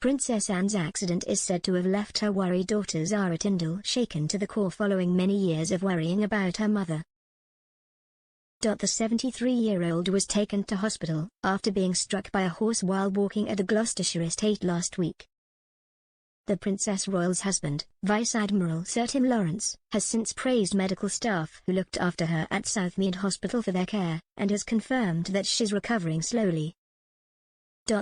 Princess Anne's accident is said to have left her worried daughter Zara Tindall shaken to the core following many years of worrying about her mother. The 73-year-old was taken to hospital after being struck by a horse while walking at the Gloucestershire estate last week. The Princess Royal's husband, Vice Admiral Sir Tim Lawrence, has since praised medical staff who looked after her at Southmead Hospital for their care, and has confirmed that she's recovering slowly.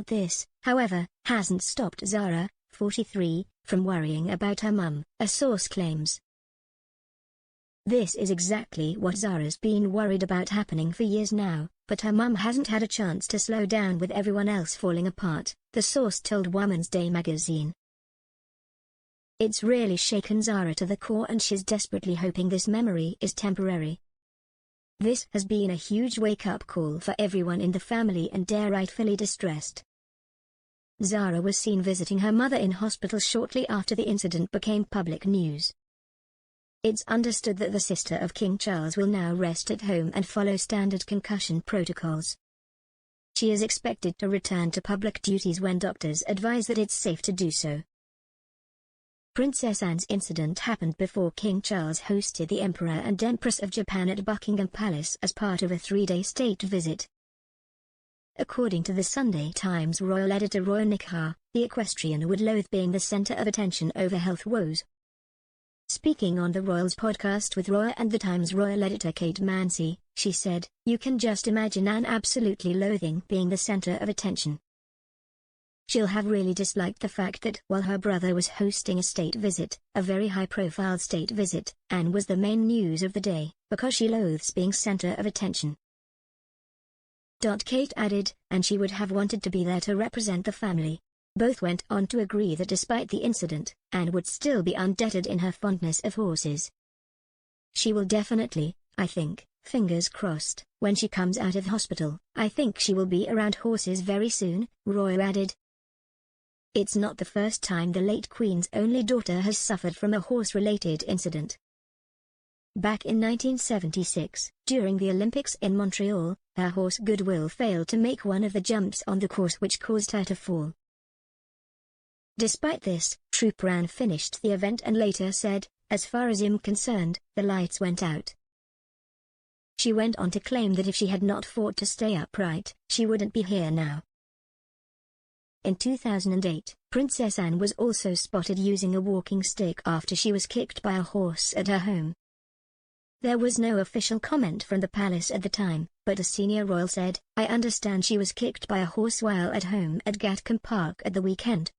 This, however, hasn't stopped Zara, 43, from worrying about her mum, a source claims. This is exactly what Zara's been worried about happening for years now, but her mum hasn't had a chance to slow down with everyone else falling apart, the source told Woman's Day magazine. It's really shaken Zara to the core and she's desperately hoping this memory is temporary. This has been a huge wake-up call for everyone in the family and they're rightfully distressed. Zara was seen visiting her mother in hospital shortly after the incident became public news. It's understood that the sister of King Charles will now rest at home and follow standard concussion protocols. She is expected to return to public duties when doctors advise that it's safe to do so. Princess Anne's incident happened before King Charles hosted the Emperor and Empress of Japan at Buckingham Palace as part of a 3-day state visit. According to the Sunday Times royal editor Roy Nikhar, the equestrian would loathe being the center of attention over health woes. Speaking on the Royals podcast with Roy and the Times royal editor Kate Mansi, she said, "You can just imagine Anne absolutely loathing being the center of attention. She'll have really disliked the fact that while her brother was hosting a state visit, a very high-profile state visit, Anne was the main news of the day, because she loathes being center of attention." Kate added, and she would have wanted to be there to represent the family. Both went on to agree that despite the incident, Anne would still be undeterred in her fondness of horses. "She will definitely, I think, fingers crossed, when she comes out of hospital, I think she will be around horses very soon," Roy added. It's not the first time the late Queen's only daughter has suffered from a horse-related incident. Back in 1976, during the Olympics in Montreal, her horse Goodwill failed to make one of the jumps on the course which caused her to fall. Despite this, Trooper Anne finished the event and later said, "As far as I'm concerned, the lights went out." She went on to claim that if she had not fought to stay upright, she wouldn't be here now. In 2008, Princess Anne was also spotted using a walking stick after she was kicked by a horse at her home. There was no official comment from the palace at the time, but a senior royal said, "I understand she was kicked by a horse while at home at Gatcombe Park at the weekend."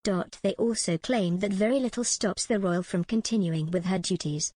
They also claimed that very little stops the royal from continuing with her duties.